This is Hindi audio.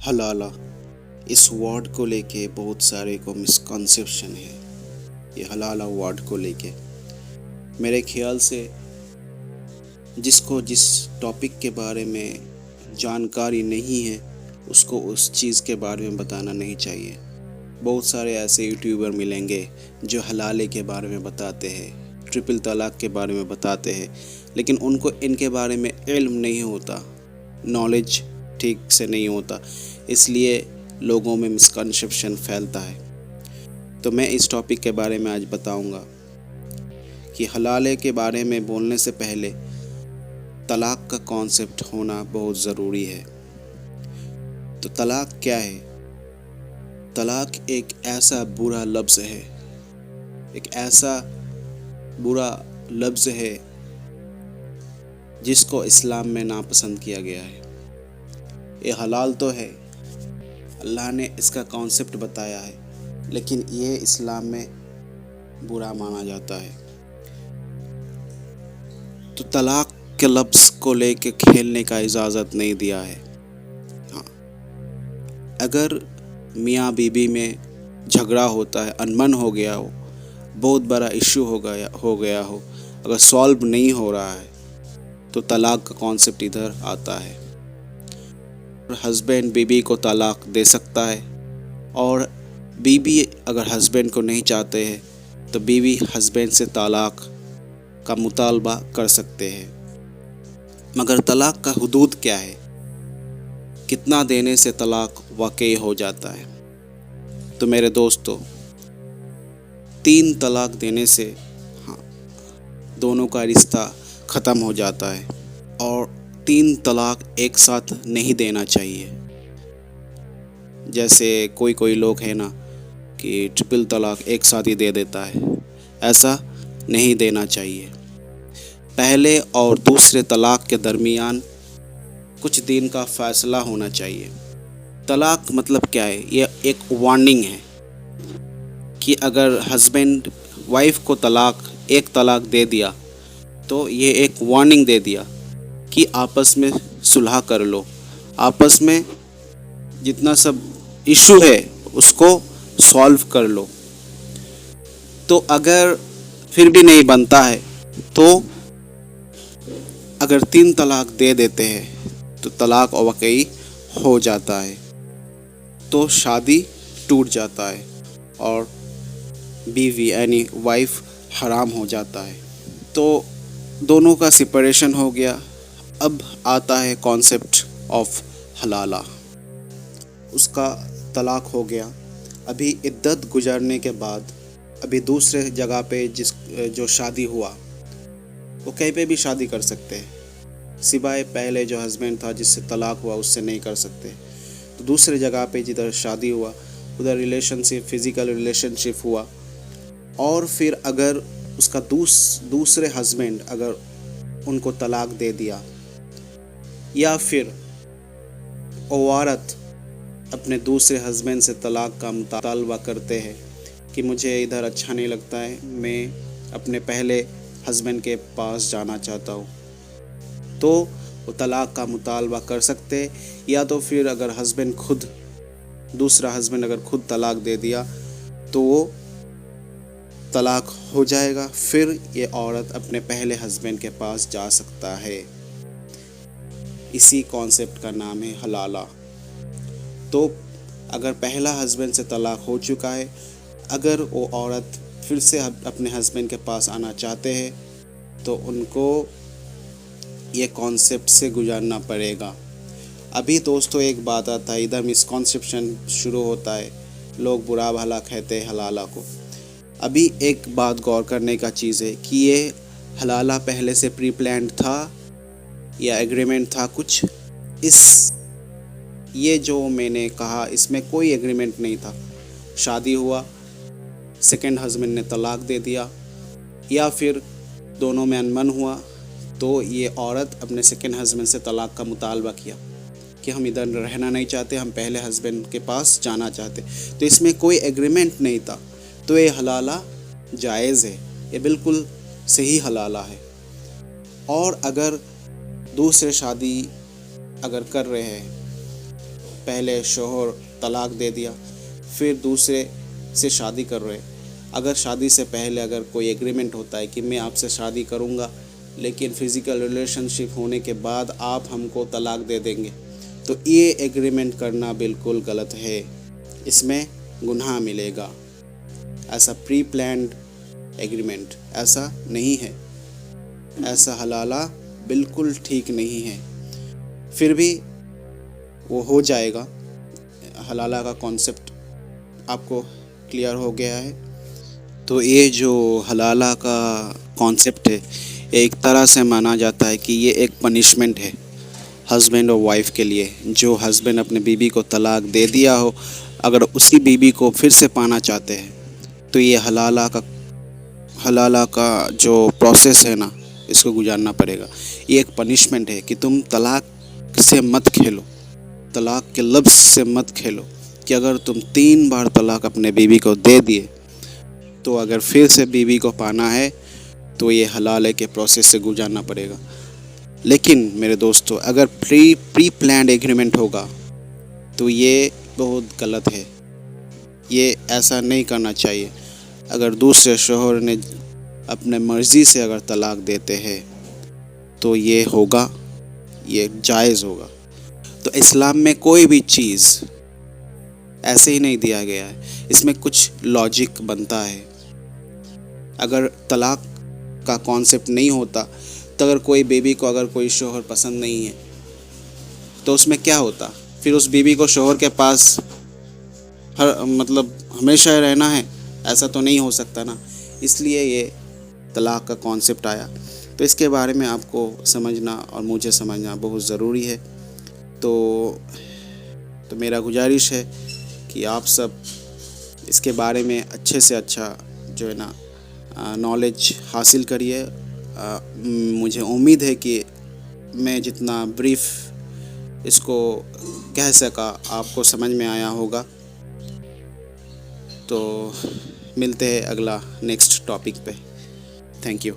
हलाला इस वर्ड को लेके बहुत सारे को मिसकंसेप्शन है। ये हलाला वर्ड को लेके मेरे ख्याल से जिसको जिस टॉपिक के बारे में जानकारी नहीं है उसको उस चीज़ के बारे में बताना नहीं चाहिए। बहुत सारे ऐसे यूट्यूबर मिलेंगे जो हलाले के बारे में बताते हैं, ट्रिपल तलाक के बारे में बताते हैं, लेकिन उनको इनके बारे में इल्म नहीं होता, नॉलेज ठीक से नहीं होता, इसलिए लोगों में मिसकंसेप्शन फैलता है। तो मैं इस टॉपिक के बारे में आज बताऊंगा कि हलाले के बारे में बोलने से पहले तलाक का कॉन्सेप्ट होना बहुत ज़रूरी है। तो तलाक क्या है? तलाक एक ऐसा बुरा लफ्ज़ है, एक ऐसा बुरा लफ्ज़ है जिसको इस्लाम में नापसंद किया गया है। ये हलाल तो है, अल्लाह ने इसका कॉन्सेप्ट बताया है, लेकिन ये इस्लाम में बुरा माना जाता है। तो तलाक के लफ्ज़ को लेके खेलने का इजाज़त नहीं दिया है। हाँ, अगर मियाँ बीबी में झगड़ा होता है, अनबन हो गया हो, बहुत बड़ा इश्यू हो गया हो, अगर सॉल्व नहीं हो रहा है तो तलाक का कॉन्सेप्ट इधर आता है। हस्बैंड बीबी को तलाक दे सकता है, और बीबी अगर हस्बैंड को नहीं चाहते हैं तो बीवी हस्बैंड से तलाक का मुतालबा कर सकते हैं। मगर तलाक का हुदूद क्या है? कितना देने से तलाक वाकई हो जाता है? तो मेरे दोस्तों, 3 तलाक देने से हाँ, दोनों का रिश्ता ख़त्म हो जाता है, और 3 तलाक एक साथ नहीं देना चाहिए। जैसे कोई लोग है ना कि ट्रिपल तलाक एक साथ ही दे देता है, ऐसा नहीं देना चाहिए। पहले और दूसरे तलाक के दरमियान कुछ दिन का फ़ैसला होना चाहिए। तलाक मतलब क्या है? ये एक वार्निंग है कि अगर हस्बैंड वाइफ को एक तलाक दे दिया तो ये एक वार्निंग दे दिया कि आपस में सुलह कर लो, आपस में जितना सब इशू है उसको सॉल्व कर लो। तो अगर फिर भी नहीं बनता है तो अगर 3 तलाक दे देते हैं तो तलाक वाकई हो जाता है, तो शादी टूट जाता है और बीवी यानी वाइफ हराम हो जाता है। तो दोनों का सेपरेशन हो गया। अब आता है कॉन्सेप्ट ऑफ हलाला, उसका तलाक हो गया। अभी इद्दत गुजरने के बाद अभी दूसरे जगह पे जो शादी हुआ वो कहीं पे भी शादी कर सकते हैं, सिवाय पहले जो हस्बैंड था जिससे तलाक हुआ उससे नहीं कर सकते। तो दूसरे जगह पे जिधर शादी हुआ उधर रिलेशनशिप, फिज़िकल रिलेशनशिप हुआ, और फिर अगर उसका दूसरे हस्बैंड अगर उनको तलाक दे दिया, या फिर वो औरत अपने दूसरे हस्बैंड से तलाक का मुतालबा करते हैं कि मुझे इधर अच्छा नहीं लगता है, मैं अपने पहले हस्बैंड के पास जाना चाहता हूँ, तो वो तलाक का मुतालबा कर सकते। या तो फिर अगर दूसरा हस्बैंड अगर खुद तलाक दे दिया तो वो तलाक हो जाएगा, फिर ये औरत अपने पहले हस्बैंड के पास जा सकता है। इसी कॉन्सेप्ट का नाम है हलाला। तो अगर पहला हस्बैंड से तलाक हो चुका है, अगर वो औरत फिर से अपने हस्बैंड के पास आना चाहते हैं तो उनको ये कॉन्सेप्ट से गुजरना पड़ेगा। अभी दोस्तों एक बात आता है, इधर मिसकॉन्सेप्शन शुरू होता है, लोग बुरा भला कहते हैं हलाला को। अभी एक बात गौर करने का चीज़ है कि ये हलाला पहले से प्री प्लान्ड था या एग्रीमेंट था कुछ। ये जो मैंने कहा इसमें कोई एग्रीमेंट नहीं था। शादी हुआ, सेकंड हस्बैंड ने तलाक दे दिया, या फिर दोनों में अनबन हुआ, तो ये औरत अपने सेकंड हस्बैंड से तलाक का मुतालबा किया कि हम इधर रहना नहीं चाहते, हम पहले हस्बैंड के पास जाना चाहते। तो इसमें कोई एग्रीमेंट नहीं था, तो ये हलाला जायज़ है, ये बिल्कुल सही हलाला है। और अगर दूसरे शादी अगर कर रहे हैं पहले शोहर तलाक दे दिया, फिर दूसरे से शादी कर रहे। अगर शादी से पहले अगर कोई एग्रीमेंट होता है कि मैं आपसे शादी करूँगा, लेकिन फ़िज़िकल रिलेशनशिप होने के बाद आप हमको तलाक दे देंगे, तो ये एग्रीमेंट करना बिल्कुल गलत है, इसमें गुनाह मिलेगा। ऐसा प्री प्लान्ड एग्रीमेंट ऐसा नहीं है, ऐसा हलाला बिल्कुल ठीक नहीं है। फिर भी वो हो जाएगा। हलाला का कॉन्सेप्ट आपको क्लियर हो गया है। तो ये जो हलाला का कॉन्सेप्ट है, एक तरह से माना जाता है कि ये एक पनिशमेंट है हस्बैंड और वाइफ के लिए। जो हस्बैंड अपने बीवी को तलाक दे दिया हो, अगर उसी बीवी को फिर से पाना चाहते हैं, तो ये हलाला का जो प्रोसेस है ना, इसको गुजारना पड़ेगा। ये एक पनिशमेंट है कि तुम तलाक से मत खेलो, तलाक के लफ्ज़ से मत खेलो, कि अगर तुम 3 बार तलाक अपने बीवी को दे दिए, तो अगर फिर से बीवी को पाना है तो ये हलाले के प्रोसेस से गुजारना पड़ेगा। लेकिन मेरे दोस्तों, अगर प्री प्लान्ड एग्रीमेंट होगा तो ये बहुत गलत है, ये ऐसा नहीं करना चाहिए। अगर दूसरे शोहर ने अपने मर्ज़ी से अगर तलाक देते हैं तो ये होगा, ये जायज़ होगा। तो इस्लाम में कोई भी चीज़ ऐसे ही नहीं दिया गया है, इसमें कुछ लॉजिक बनता है। अगर तलाक का कॉन्सेप्ट नहीं होता, तो अगर कोई बीवी को अगर कोई शोहर पसंद नहीं है, तो उसमें क्या होता? फिर उस बीवी को शोहर के पास हमेशा रहना है, ऐसा तो नहीं हो सकता ना। इसलिए ये तलाक का कॉन्सेप्ट आया। तो इसके बारे में आपको समझना और मुझे समझना बहुत ज़रूरी है। तो मेरा गुजारिश है कि आप सब इसके बारे में अच्छे से अच्छा जो है ना नॉलेज हासिल करिए। मुझे उम्मीद है कि मैं जितना ब्रीफ इसको कह सका आपको समझ में आया होगा। तो मिलते हैं अगला नेक्स्ट टॉपिक पे। Thank you.